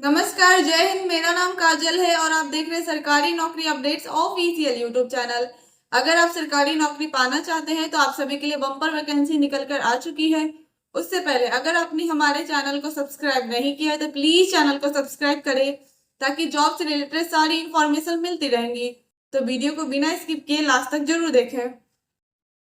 नमस्कार, जय हिंद। मेरा नाम काजल है और आप देख रहे हैं सरकारी नौकरी अपडेट्स ऑफिशियल यूट्यूब चैनल। अगर आप सरकारी नौकरी पाना चाहते हैं तो आप सभी के लिए बम्पर वैकेंसी निकल कर आ चुकी है। उससे पहले अगर आपने हमारे चैनल को सब्सक्राइब नहीं किया है तो प्लीज चैनल को सब्सक्राइब करें ताकि जॉब से रिलेटेड सारी इंफॉर्मेशन मिलती रहेंगी। तो वीडियो को बिना स्किप किए लास्ट तक जरूर देखें।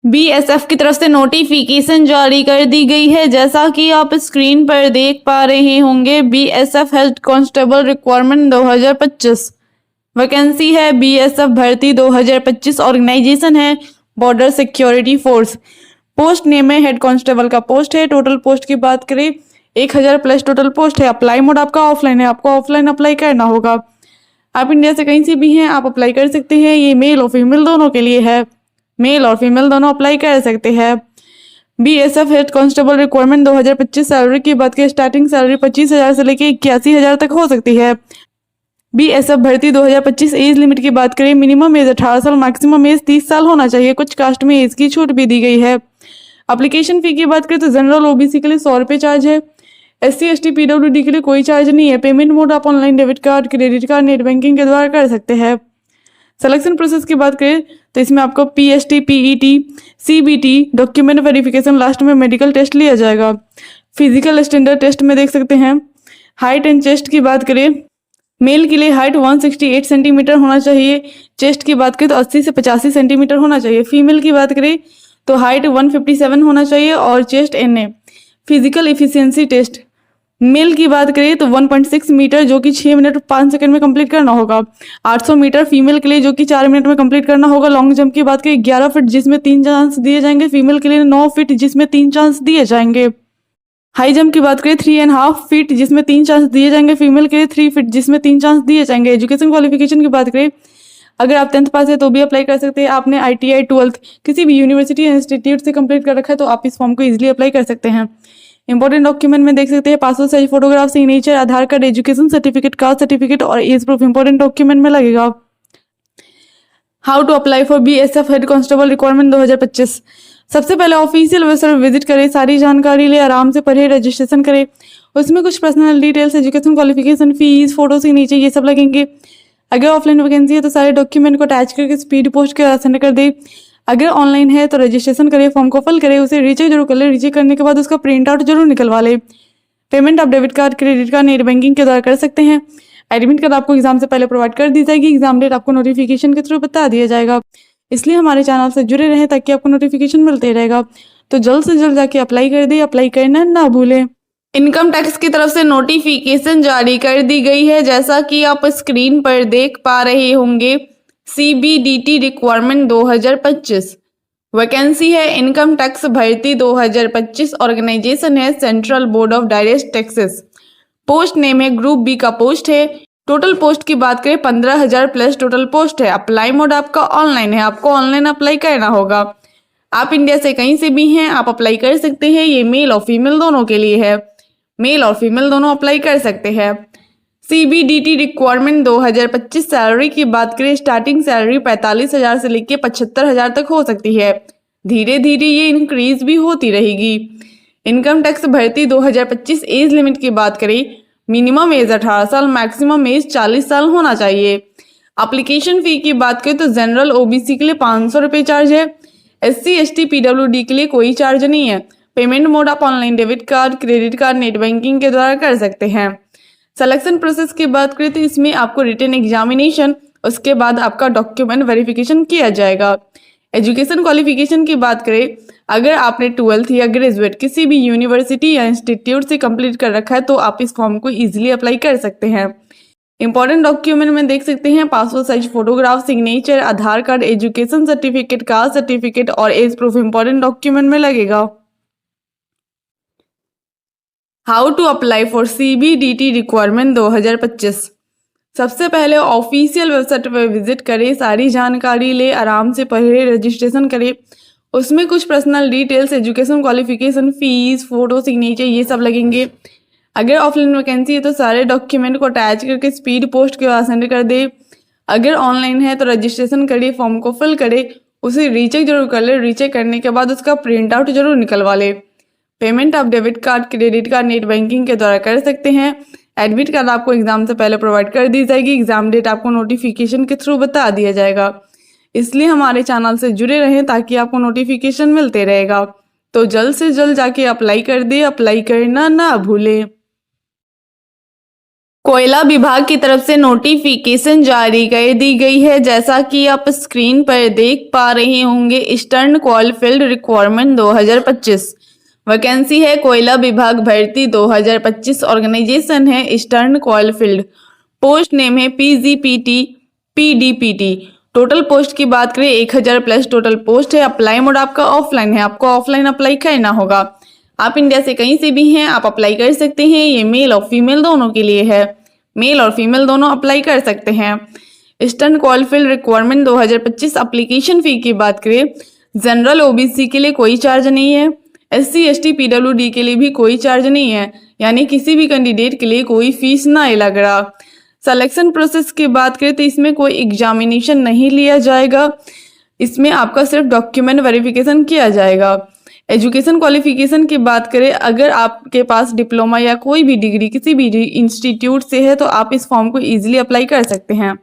बीएसएफ की तरफ से नोटिफिकेशन जारी कर दी गई है। जैसा कि आप स्क्रीन पर देख पा रहे होंगे, BSF head constable requirement 2025 vacancy है। बीएसएफ भर्ती 2025 ऑर्गेनाइजेशन है border security force. Post name है हेड कांस्टेबल का पोस्ट है। टोटल पोस्ट की बात करें 1000 प्लस टोटल पोस्ट है। अप्लाई मोड आपका ऑफलाइन है, आपको ऑफलाइन अप्लाई करना होगा। आप इंडिया से कहीं से भी हैं, आप अप्लाई कर सकते हैं। ये मेल और फीमेल दोनों के लिए है, मेल और फीमेल दोनों अप्लाई कर सकते हैं। BSF head constable requirement 2025 salary की बात करें, स्टार्टिंग सैलरी 25,000 से लेकर 81,000 तक हो सकती है। बीएसएफ भर्ती 2025 एज लिमिट की बात करें, मिनिमम एज 18 साल, मैक्सिमम एज 30 साल होना चाहिए। कुछ कास्ट में एज की छूट भी दी गई है। एप्लीकेशन फी की बात करें तो जनरल ओबीसी के लिए 100 रुपये चार्ज है। SC ST PWD के लिए कोई चार्ज नहीं है। पेमेंट मोड आप online debit card, credit card, net banking के द्वारा कर सकते हैं। सिलेक्शन प्रोसेस की बात करें तो इसमें आपको PST, PET, CBT, document verification, last में मेडिकल टेस्ट लिया जाएगा। फिजिकल स्टैंडर्ड टेस्ट में देख सकते हैं। हाइट एंड चेस्ट की बात करें, मेल के लिए हाइट 168 सेंटीमीटर होना चाहिए। चेस्ट की बात करें तो 80 से 85 सेंटीमीटर होना चाहिए। फीमेल की बात करें तो हाइट 157 होना चाहिए और chest NA। Physical efficiency test male की बात करें तो 1.6 मीटर जो कि 6 मिनट 5 सेकंड में कंप्लीट करना होगा। 800 मीटर फीमेल के लिए जो कि 4 मिनट में कंप्लीट करना होगा। लॉन्ग जंप की बात करें 11 फीट जिसमें 3 चांस दिए जाएंगे। फीमेल के लिए 9 फीट जिसमें 3 चांस दिए जाएंगे। हाई जंप की बात करें 3.5 फीट जिसमें 3 चांस दिए जाएंगे। फीमेल के लिए 3 फीट जिसमें 3 चांस दिए जाएंगे। एजुकेशन क्वालिफिकेशन की बात करें, अगर आप 10th पास है तो भी अप्लाई कर सकते हैं। आपने ITI 12th किसी भी यूनिवर्सिटी या इंस्टीट्यूट से कंप्लीट कर रखा है तो आप इस फॉर्म को इजिली अप्लाई कर सकते हैं। इंपॉर्टेंट डॉक्यूमेंट में देख सकते हैं passport size photograph, signature, Aadhaar card, education certificate, caste certificate और एज प्रूफ इंपॉर्टेंट डॉक्यूमेंट में लगेगा। How to apply for BSF head constable requirement 2025। सबसे पहले ऑफिशियल वेबसाइट विजिट करें, सारी जानकारी ले, आराम से पढ़े, रजिस्ट्रेशन करें। उसमें कुछ personal details, education qualification, fees, photo, signature ये सब लगेंगे। अगर ऑफलाइन वैकेंसी है तो सारे डॉक्यूमेंट को अटैच करके स्पीड पोस्ट के सेंड कर दे। अगर ऑनलाइन है तो रजिस्ट्रेशन करें, फॉर्म को फिल करें, उसे रीचेक जरूर कर ले। रीचेक करने के बाद उसका प्रिंट आउट जरूर निकलवा ले। पेमेंट आप debit card, credit card, net banking के द्वारा कर सकते हैं। एडमिट कार्ड आपको एग्जाम से पहले प्रोवाइड कर दी जाएगी। एग्जाम डेट आपको नोटिफिकेशन के थ्रू बता दिया जाएगा। इसलिए हमारे चैनल से जुड़े रहें ताकि आपको नोटिफिकेशन मिलते रहेगा। तो जल्द से जल्द जाके अप्लाई कर दे, अप्लाई करना ना भूलें। इनकम टैक्स की तरफ से नोटिफिकेशन जारी कर दी गई है। जैसा कि आप स्क्रीन पर देख पा रहे होंगे, CBDT रिक्वायरमेंट 2025 वैकेंसी है। इनकम टैक्स भर्ती 2025 ऑर्गेनाइजेशन है central board of direct taxes. Post name है ग्रुप B का पोस्ट है। टोटल पोस्ट की बात करें 15,000 प्लस टोटल पोस्ट है। अप्लाई मोड आपका ऑनलाइन है, आपको ऑनलाइन अप्लाई करना होगा। आप इंडिया से कहीं से भी हैं, आप अप्लाई कर सकते हैं। ये मेल और फीमेल दोनों के लिए है, मेल और फीमेल दोनों अप्लाई कर सकते हैं। CBDT रिक्वायरमेंट 2025 सैलरी की बात करें, स्टार्टिंग सैलरी 45,000 से लेकर 75,000 तक हो सकती है। धीरे धीरे ये इंक्रीज भी होती रहेगी। इनकम टैक्स भर्ती 2025 एज लिमिट की बात करें, मिनिमम एज 18 साल, मैक्सिमम एज 40 साल होना चाहिए। एप्लीकेशन फी की बात करें तो जनरल OBC के लिए 500 रुपये चार्ज है। SC ST PWD के लिए कोई चार्ज नहीं है। पेमेंट मोड आप online debit card, credit card, net banking के द्वारा कर सकते हैं। सिलेक्शन प्रोसेस की बात करें तो इसमें आपको रिटन एग्जामिनेशन, उसके बाद आपका डॉक्यूमेंट वेरिफिकेशन किया जाएगा। एजुकेशन क्वालिफिकेशन की बात करें, अगर आपने 12th या ग्रेजुएट किसी भी यूनिवर्सिटी या इंस्टीट्यूट से कंप्लीट कर रखा है तो आप इस फॉर्म को इजीली अप्लाई कर सकते हैं। इंपॉर्टेंट डॉक्यूमेंट में देख सकते हैं passport size photograph, signature, Aadhaar card, education certificate, caste certificate और एज प्रूफ इंपॉर्टेंट डॉक्यूमेंट में लगेगा। How to apply for CBDT requirement 2025। सबसे पहले ऑफिशियल वेबसाइट पर विजिट करें, सारी जानकारी ले, आराम से पढ़े, रजिस्ट्रेशन करें। उसमें कुछ personal details, education qualification, fees, photo, signature ये सब लगेंगे। अगर ऑफलाइन वैकेंसी है तो सारे डॉक्यूमेंट को अटैच करके स्पीड पोस्ट के बाद सेंड कर दे। अगर ऑनलाइन है तो रजिस्ट्रेशन करिए, फॉर्म को फिल करे, उसे रीचेक जरूर कर ले। रीचेक करने के बाद उसका प्रिंट आउट जरूर निकलवा ले। पेमेंट आप debit card, credit card, net banking के द्वारा कर सकते हैं। एडमिट कार्ड आपको एग्जाम से पहले प्रोवाइड कर दी जाएगी। एग्जाम डेट आपको नोटिफिकेशन के थ्रू बता दिया जाएगा। इसलिए हमारे चैनल से जुड़े रहें ताकि आपको नोटिफिकेशन मिलते रहेगा। तो जल्द से जल्द जाके अप्लाई कर दे, अप्लाई करना ना भूलें। कोयला विभाग की तरफ से नोटिफिकेशन जारी कर दी गई है। जैसा कि आप स्क्रीन पर देख पा रहे होंगे, ईस्टर्न कोलफील्ड रिक्वायरमेंट 2025 वैकेंसी है। कोयला विभाग भर्ती 2025 ऑर्गेनाइजेशन है ईस्टर्न कोलफील्ड। पोस्ट नेम है PGPT PDPT। टोटल पोस्ट की बात करें 1000 प्लस टोटल पोस्ट है। अप्लाई मोड आपका ऑफलाइन है, आपको ऑफलाइन अप्लाई करना होगा। आप इंडिया से कहीं से भी हैं, आप अप्लाई कर सकते हैं। ये मेल और फीमेल दोनों के लिए है, मेल और फीमेल दोनों अप्लाई कर सकते हैं। Eastern coalfield requirement 2025 application fee की बात करें, जनरल OBC के लिए कोई चार्ज नहीं है, SC ST PWD के लिए भी कोई चार्ज नहीं है, यानी किसी भी कैंडिडेट के लिए कोई फीस ना लग रहा। सिलेक्शन प्रोसेस की बात करें तो इसमें कोई एग्जामिनेशन नहीं लिया जाएगा, इसमें आपका सिर्फ डॉक्यूमेंट वेरिफिकेशन किया जाएगा। एजुकेशन क्वालिफिकेशन की बात करें, अगर आपके पास डिप्लोमा या कोई भी डिग्री किसी भी इंस्टीट्यूट से है तो आप इस फॉर्म को इजीली अप्लाई कर सकते हैं।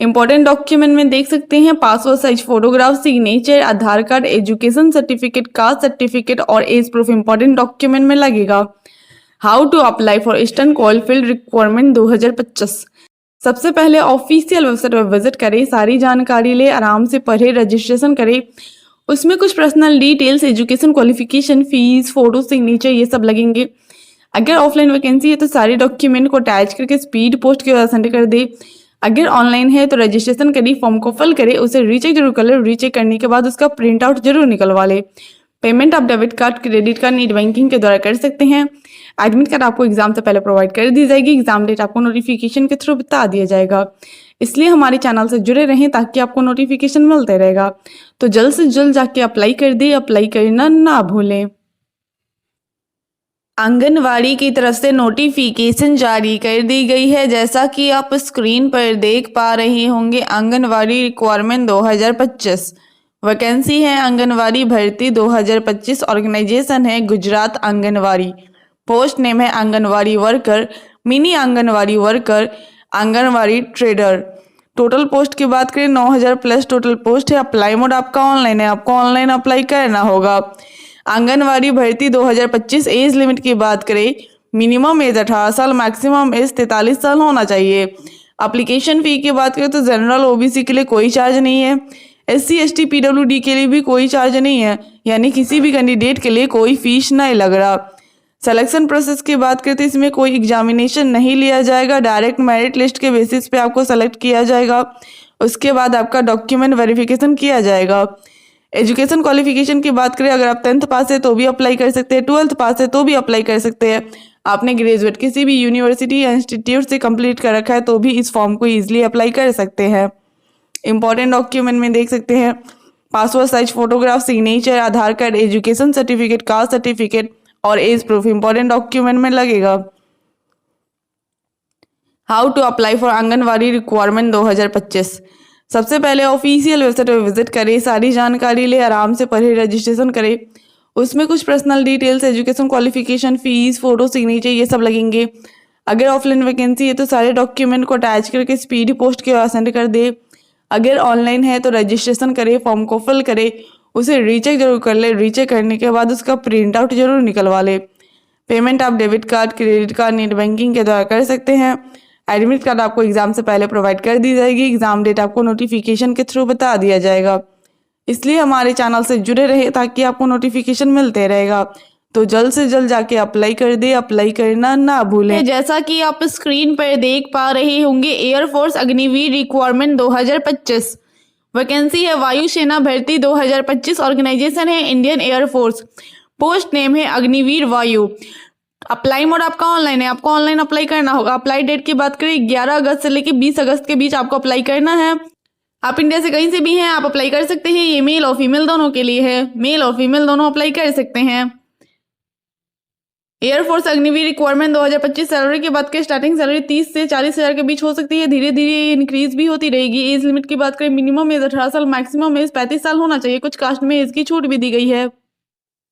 इंपॉर्टेंट डॉक्यूमेंट में देख सकते हैं passport size photograph, signature, Aadhaar card, education certificate, caste certificate और एज प्रूफ इंपॉर्टेंट डॉक्यूमेंट में लगेगा। How to apply for eastern coalfield requirement 2025। सबसे पहले ऑफिशियल वेबसाइट पर विजिट करें, सारी जानकारी ले, आराम से पढ़े, रजिस्ट्रेशन करें। उसमें कुछ personal details, education qualification, fees, photo, signature ये सब लगेंगे। अगर ऑफलाइन वैकेंसी है तो सारे डॉक्यूमेंट को अटैच करके स्पीड पोस्ट के द्वारा सेंड कर दे। अगर ऑनलाइन है तो रजिस्ट्रेशन करिए, फॉर्म को फिल करें, उसे रीचेक जरूर कर ले। रीचेक करने के बाद उसका प्रिंट आउट जरूर निकलवा ले। पेमेंट आप debit card, credit card, net banking के द्वारा कर सकते हैं। एडमिट कार्ड आपको एग्जाम से पहले प्रोवाइड कर दी जाएगी। एग्जाम डेट आपको नोटिफिकेशन के थ्रू बता दिया जाएगा। इसलिए हमारे चैनल से जुड़े रहें ताकि आपको नोटिफिकेशन मिलते रहेगा। तो जल्द से जल्द जाके अप्लाई कर दे, अप्लाई करना ना भूलें। आंगनवाड़ी की तरफ से नोटिफिकेशन जारी कर दी गई है। जैसा कि आप स्क्रीन पर देख पा रहे होंगे, आंगनवाड़ी रिक्वायरमेंट 2025 वैकेंसी है। आंगनवाड़ी भर्ती 2025 ऑर्गेनाइजेशन है गुजरात आंगनवाड़ी। पोस्ट नेम है anganwadi worker, mini anganwadi worker, anganwadi trader. Total post की बात करें 9000 प्लस टोटल पोस्ट है। अप्लाई मोड आपका ऑनलाइन है, आपको ऑनलाइन अप्लाई करना होगा। आंगनवाड़ी भर्ती 2025। एज लिमिट की बात करें, मिनिमम एज 18 साल, मैक्सिमम एज 43 साल होना चाहिए। एप्लीकेशन फी की बात करें तो जनरल OBC के लिए कोई चार्ज नहीं है, SC ST PWD के लिए भी कोई चार्ज नहीं है, यानी किसी भी कैंडिडेट के लिए कोई फीस नहीं लग रहा। सिलेक्शन प्रोसेस की बात करें तो इसमें कोई एग्जामिनेशन नहीं लिया जाएगा, डायरेक्ट मेरिट लिस्ट के बेसिस पे आपको सेलेक्ट किया जाएगा। उसके बाद आपका डॉक्यूमेंट वेरिफिकेशन किया जाएगा। एजुकेशन क्वालिफिकेशन की बात करें, अगर आप 10th पास है तो भी अप्लाई कर सकते हैं, 12th पास है तो भी अप्लाई कर सकते हैं। आपने ग्रेजुएट किसी भी यूनिवर्सिटी या इंस्टीट्यूट से कंप्लीट कर रखा है तो भी इस फॉर्म को ईजिली अप्लाई कर सकते हैं। इंपॉर्टेंट डॉक्यूमेंट में देख सकते हैं passport size photograph, signature, Aadhaar card, education certificate, caste certificate और एज प्रूफ इंपॉर्टेंट डॉक्यूमेंट में लगेगा। How to apply for Anganwadi requirement 2025। सबसे पहले ऑफिशियल वेबसाइट पर विजिट करें, सारी जानकारी ले, आराम से पढ़े, रजिस्ट्रेशन करें। उसमें कुछ personal details, education qualification, fees, photo, signature ये सब लगेंगे। अगर ऑफलाइन वैकेंसी है तो सारे डॉक्यूमेंट को अटैच करके स्पीड पोस्ट के द्वारा सेंड कर दे। अगर ऑनलाइन है तो रजिस्ट्रेशन करें, फॉर्म को फिल करें, उसे रीचेक जरूर कर ले। रीचेक करने के बाद उसका प्रिंट आउट जरूर निकलवा ले। पेमेंट आप debit card, credit card, net banking के द्वारा कर सकते हैं। एडमिट कार्ड आपको एग्जाम से पहले प्रोवाइड कर दी जाएगी। एग्जाम डेट आपको नोटिफिकेशन के थ्रू बता दिया जाएगा। इसलिए हमारे चैनल से जुड़े रहे ताकि आपको नोटिफिकेशन मिलते रहेगा। तो जल्द से जल्द जाके अप्लाई कर दे, अप्लाई करना ना भूलें। जैसा कि आप स्क्रीन पर देख पा रहे होंगे, एयरफोर्स अग्निवीर रिक्वायरमेंट 2025 वैकेंसी है। वायुसेना भर्ती 2025 ऑर्गेनाइजेशन है इंडियन एयरफोर्स। पोस्ट नेम है अग्निवीर वायु। अप्लाई मोड आपका ऑनलाइन है, आपको ऑनलाइन अप्लाई करना होगा। अप्लाई डेट की बात करें 11 अगस्त से लेकर 20 अगस्त के बीच आपको अप्लाई करना है। आप इंडिया से कहीं से भी हैं, आप अप्लाई कर सकते हैं। ये मेल और फीमेल दोनों के लिए है, मेल और फीमेल दोनों अप्लाई कर सकते हैं। Air force Agniveer requirement 2025। सैलरी की बात करें, स्टार्टिंग सैलरी 30 से 40 हज़ार के बीच हो सकती है, धीरे धीरे इंक्रीज भी होती रहेगी। एज लिमिट की बात करें, मिनिमम एज 18 साल, मैक्सिमम एज 35 साल होना चाहिए। कुछ कास्ट में एज की छूट भी दी गई है।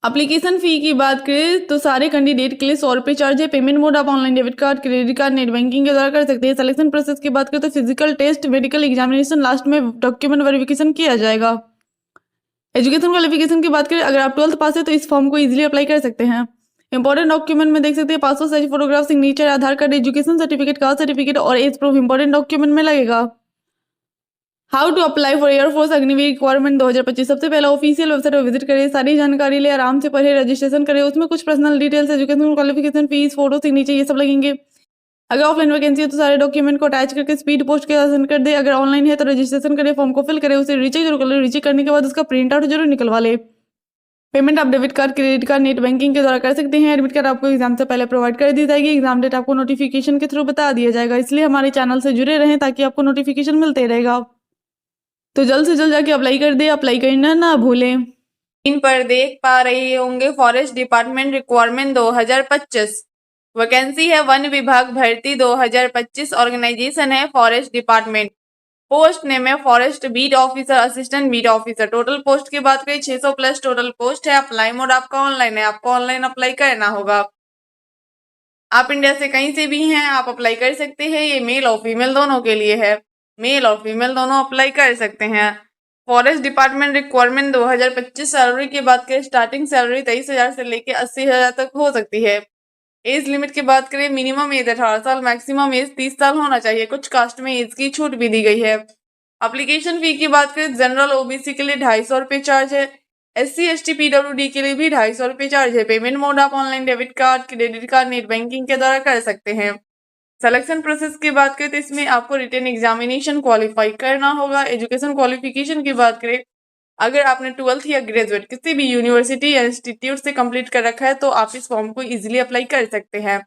एप्लीकेशन फ़ी की बात करें तो सारे कैंडिडेट के लिए 100 रुपये चार्ज है। पेमेंट मोड आप online debit card, credit card, net banking के द्वारा कर सकते हैं। सिलेक्शन प्रोसेस की बात करें तो physical test, medical examination, last में डॉक्यूमेंट वेरिफिकेशन किया जाएगा। एजुकेशन क्वालिफिकेशन की बात करें, अगर आप 12th पास है तो इस फॉर्म को इजीली अप्लाई कर सकते हैं। इंपॉर्टेंट डॉक्यूमेंट में देख सकते हैं passport size photograph, signature, Aadhaar card, education certificate, caste certificate और एज प्रूफ इंपॉर्टेंट डॉक्यूमेंट में लगेगा। How to apply for air force Agniveer requirement 2025। सबसे पहले ऑफिशियल वेबसाइट पर विजिट करें, सारी जानकारी ले, आराम से पढ़े, रजिस्ट्रेशन करें। उसमें कुछ personal details, education qualification, fees, photo, signature ये सब लगेंगे। अगर ऑफलाइन वैकेंसी है तो सारे डॉक्यूमेंट को अटैच करके स्पीड पोस्ट के साथ सेंड कर दे। अगर ऑनलाइन है तो रजिस्ट्रेशन करें, फॉर्म को फिल करें, उसे रीचेक जरूर कर ले। रीचेक करने के बाद उसका प्रिंट आउट जरूर निकलवा ले। पेमेंट आप debit card, credit card, net banking के द्वारा कर सकते हैं। एडमिट कार्ड आपको एग्जाम से पहले प्रोवाइड कर दी जाएगी। एग्जाम डेट आपको नोटिफिकेशन के थ्रू बता दिया जाएगा। इसलिए हमारे चैनल से जुड़े रहें ताकि आपको नोटिफिकेशन मिलते रहेगा। तो जल्द से जल्द जाके अप्लाई कर दे, अप्लाई करना ना भूलें। इन पर देख पा रहे होंगे फॉरेस्ट डिपार्टमेंट रिक्वायरमेंट 2025 वैकेंसी है। वन विभाग भर्ती 2025 ऑर्गेनाइजेशन है फॉरेस्ट डिपार्टमेंट। पोस्ट नेम है forest beat officer, assistant beat officer. Total post की बात करें 600 प्लस टोटल पोस्ट है। अप्लाई मोड आपका ऑनलाइन है, आपको ऑनलाइन अप्लाई करना होगा। आप इंडिया से कहीं से भी हैं, आप अप्लाई कर सकते हैं। ये मेल और फीमेल दोनों के लिए है, मेल और फीमेल दोनों अप्लाई कर सकते हैं। Forest department requirement 2025। सैलरी की बात करें, स्टार्टिंग सैलरी 23,000 से लेकर 80,000 तक हो सकती है। एज लिमिट की बात करें, मिनिमम एज 18 साल, मैक्सिमम एज 30 साल होना चाहिए। कुछ कास्ट में एज की छूट भी दी गई है। एप्लीकेशन फी की बात करें, जनरल ओबीसी के लिए 250 रुपये चार्ज है। SC ST PWD के लिए भी 250 रुपये चार्ज है। पेमेंट मोड आप online debit card, credit card, net banking के द्वारा कर सकते हैं। सिलेक्शन प्रोसेस की बात करें तो इसमें आपको रिटन एग्जामिनेशन क्वालिफाई करना होगा। एजुकेशन क्वालिफिकेशन की बात करें, अगर आपने 12th या ग्रेजुएट किसी भी यूनिवर्सिटी या इंस्टीट्यूट से कंप्लीट कर रखा है तो आप इस फॉर्म को इजीली अप्लाई कर सकते हैं।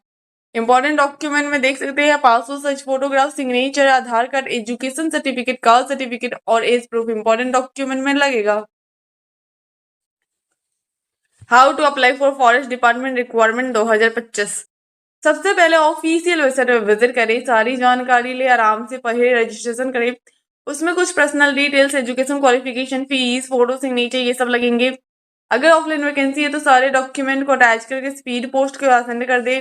इंपॉर्टेंट डॉक्यूमेंट में देख सकते हैं passport size photograph, signature, Aadhaar card, education certificate, caste certificate और एज प्रूफ इंपॉर्टेंट डॉक्यूमेंट में लगेगा। How to apply for forest department requirement 2025। सबसे पहले ऑफिशियल वेबसाइट पर विजिट करें, सारी जानकारी ले, आराम से पढ़े, रजिस्ट्रेशन करें। उसमें कुछ personal details, education qualification, fees, photo, signature ये सब लगेंगे। अगर ऑफलाइन वैकेंसी है तो सारे डॉक्यूमेंट को अटैच करके स्पीड पोस्ट के बाद सेंड कर दे।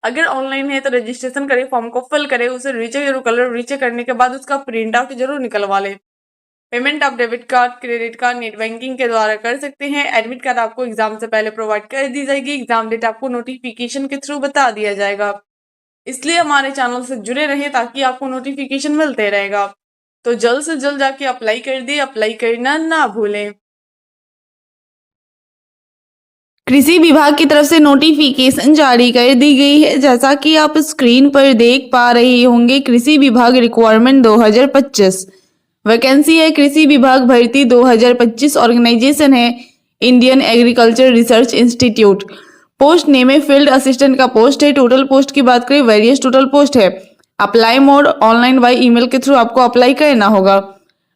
अगर ऑनलाइन है तो रजिस्ट्रेशन करें, फॉर्म को फिल करें, उसे रीचेक जरूर कर लो। रीचेक करने के बाद उसका प्रिंट आउट जरूर निकलवा ले। पेमेंट आप debit card, credit card, net banking के द्वारा कर सकते हैं। एडमिट कार्ड आपको एग्जाम से पहले प्रोवाइड कर दी जाएगी। एग्जाम डेट आपको नोटिफिकेशन के थ्रू बता दिया जाएगा। इसलिए हमारे चैनल से जुड़े रहें ताकि आपको नोटिफिकेशन मिलते रहेगा। तो जल्द से जल्द जाके अप्लाई कर दे, अप्लाई करना ना भूलें। कृषि विभाग की तरफ से नोटिफिकेशन जारी कर दी गई है। जैसा कि आप स्क्रीन पर देख पा रहे होंगे, कृषि विभाग रिक्वायरमेंट 2025 वैकेंसी है। कृषि विभाग भर्ती 2025 ऑर्गेनाइजेशन है Indian agriculture research institute. Post name है फील्ड असिस्टेंट का पोस्ट है। टोटल पोस्ट की बात करें, वेरियस टोटल पोस्ट है। Apply mode online by email के थ्रू आपको अप्लाई करना होगा।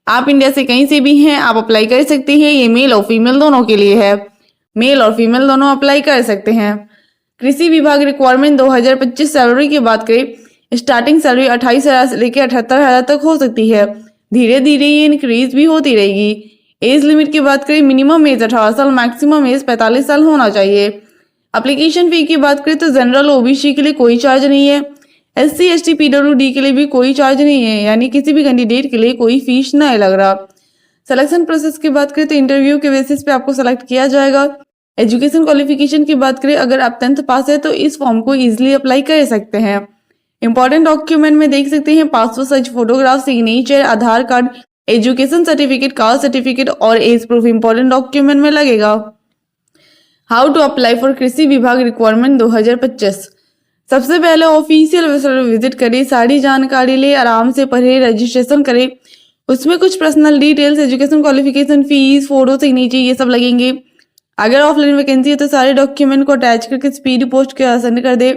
आप इंडिया से कहीं से भी हैं, आप अप्लाई कर सकते हैं। ये मेल और फीमेल दोनों के लिए है, मेल और फीमेल दोनों अप्लाई कर सकते हैं। कृषि विभाग रिक्वायरमेंट 2025 सैलरी की बात करें, स्टार्टिंग सैलरी 28,000 से लेकर 78,000 तक हो सकती है। धीरे धीरे ये इंक्रीज भी होती रहेगी। एज लिमिट की बात करें, मिनिमम एज 18 साल, मैक्सिमम एज 45 साल होना चाहिए। एप्लीकेशन फी की बात करें तो जनरल ओबीसी के लिए कोई चार्ज नहीं है। SC ST PWD के लिए भी कोई चार्ज नहीं है, यानी किसी भी कैंडिडेट के लिए कोई फीस नहीं लग रहा। सिलेक्शन प्रोसेस की बात करें तो इंटरव्यू के बेसिस पे आपको सेलेक्ट किया जाएगा। एजुकेशन क्वालिफिकेशन की बात करें, अगर आप 10th पास है तो इस फॉर्म को इजीली अप्लाई कर सकते हैं। इंपॉर्टेंट डॉक्यूमेंट में देख सकते हैं passport size photograph, signature, Aadhaar card, education certificate, caste certificate और एज प्रूफ इंपॉर्टेंट डॉक्यूमेंट में लगेगा। हाउ टू अप्लाई फॉर कृषि विभाग रिक्वायरमेंट 2025। सबसे पहले ऑफिशियल वेबसाइट विजिट करें, सारी जानकारी ले, आराम से पढ़े, रजिस्ट्रेशन करें। उसमें कुछ personal details, education qualification, fees, photo, signature ये सब लगेंगे। अगर ऑफलाइन वैकेंसी है तो सारे डॉक्यूमेंट को अटैच करके स्पीड पोस्ट के सेंड कर दे।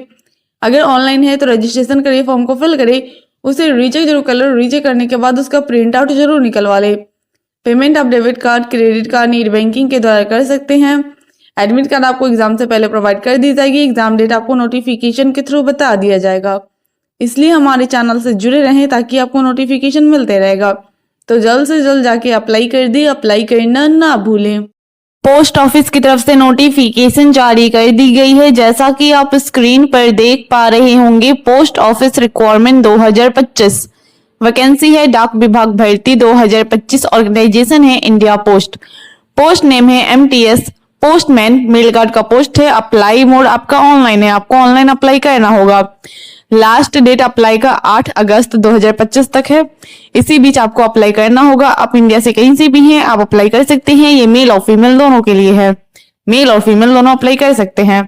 अगर ऑनलाइन है तो रजिस्ट्रेशन करें, फॉर्म को फिल करें, उसे रीचेक जरूर कर लो। रीचेक करने के बाद उसका प्रिंट आउट जरूर निकलवा ले। पेमेंट आप debit card, credit card, net banking के द्वारा कर सकते हैं। एडमिट कार्ड आपको एग्जाम से पहले प्रोवाइड कर दी जाएगी। एग्जाम डेट आपको नोटिफिकेशन के थ्रू बता दिया जाएगा। इसलिए हमारे चैनल से जुड़े रहें ताकि आपको नोटिफिकेशन मिलते रहेगा। तो जल्द से जल्द जाके अप्लाई कर दे, अप्लाई करना ना भूलें। पोस्ट ऑफिस की तरफ से नोटिफिकेशन जारी कर दी गई है। जैसा कि आप स्क्रीन पर देख पा रहे होंगे, पोस्ट ऑफिस रिक्वायरमेंट 2025 वैकेंसी है डाक विभाग भर्ती 2025। ऑर्गेनाइजेशन है इंडिया पोस्ट। पोस्ट नेम है एमटीएस पोस्टमैन। मेल गार्ड का पोस्ट है। अप्लाई मोड आपका ऑनलाइन है, आपको ऑनलाइन अप्लाई करना होगा। लास्ट डेट अप्लाई का 8 अगस्त 2025 तक है। इसी बीच आपको अप्लाई करना होगा। आप इंडिया से कहीं से भी हैं, आप अप्लाई कर सकते हैं। ये मेल और फीमेल दोनों के लिए है। मेल और फीमेल दोनों अप्लाई कर सकते हैं।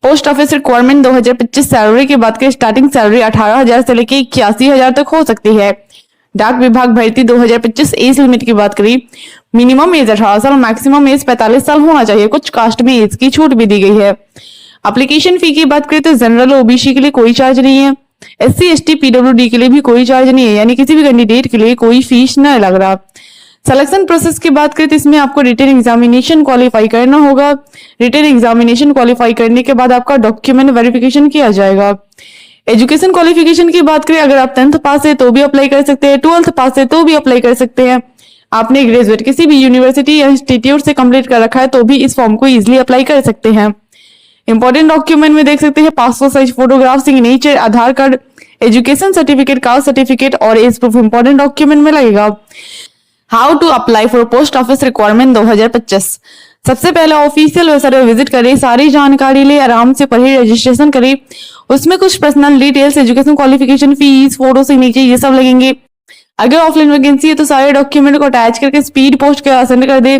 पोस्ट ऑफिस रिक्वायरमेंट 2025 सैलरी की बात करें, स्टार्टिंग सैलरी 18,000 से लेके 81,000 तक हो सकती है। डाक विभाग भर्ती 2025 एज लिमिट की बात करें, मिनिमम एज 18 साल, मैक्सिमम एज 45 साल होना चाहिए। कुछ कास्ट में एज की छूट भी दी गई है। एप्लीकेशन फी की बात करें तो जनरल ओबीसी के लिए कोई चार्ज नहीं है। एससी एसटी पीडब्ल्यूडी के लिए भी कोई चार्ज नहीं है, यानी किसी भी कैंडिडेट के लिए कोई फीस न लग रहा। सिलेक्शन प्रोसेस की बात करें तो इसमें आपको रिटन एग्जामिनेशन क्वालिफाई करना होगा। रिटन एग्जामिनेशन क्वालिफाई करने के बाद आपका डॉक्यूमेंट वेरिफिकेशन किया जाएगा। एजुकेशन क्वालिफिकेशन की बात करें, अगर आप 10th पास है तो भी अप्लाई कर सकते हैं, 12th पास है तो भी अप्लाई कर सकते हैं। आपने ग्रेजुएट किसी भी यूनिवर्सिटी या इंस्टीट्यूट से कंप्लीट कर रखा है तो भी इस फॉर्म को इजिली अप्लाई कर सकते हैं। इंपॉर्टेंट डॉक्यूमेंट में देख सकते हैं passport size photograph, signature, Aadhaar card, education certificate, caste certificate और एज प्रूफ इंपॉर्टेंट डॉक्यूमेंट में लगेगा। How to apply for post office requirement 2025। सबसे पहले ऑफिशियल वेबसाइट पर विजिट करें, सारी जानकारी ले, आराम से पढ़े, रजिस्ट्रेशन करें। उसमें कुछ personal details, education qualification, fees, photo, signature ये सब लगेंगे। अगर ऑफलाइन वैकेंसी है तो सारे डॉक्यूमेंट को अटैच करके स्पीड पोस्ट के सेंड कर दे।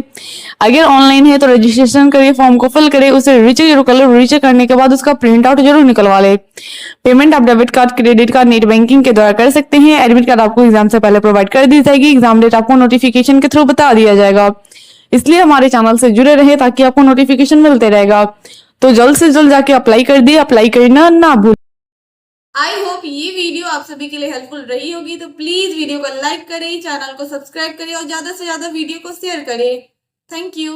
अगर ऑनलाइन है तो रजिस्ट्रेशन करिए, फॉर्म को फिल करें, उसे रीचेक जरूर कर लो। रीचेक करने के बाद उसका प्रिंट आउट जरूर निकलवा ले। पेमेंट आप debit card, credit card, net banking के द्वारा कर सकते हैं। एडमिट कार्ड आपको एग्जाम से पहले प्रोवाइड कर दी जाएगी। एग्जाम डेट आपको नोटिफिकेशन के थ्रू बता दिया जाएगा। इसलिए हमारे चैनल से जुड़े रहे ताकि आपको नोटिफिकेशन मिलते रहेगा। तो जल्द से जल्द जाके अप्लाई कर दिए, अप्लाई करना ना भूल। आई होप ये वीडियो आप सभी के लिए हेल्पफुल रही होगी। तो प्लीज वीडियो को लाइक करें, चैनल को सब्सक्राइब करें और ज्यादा से ज्यादा वीडियो को शेयर करें। Thank you.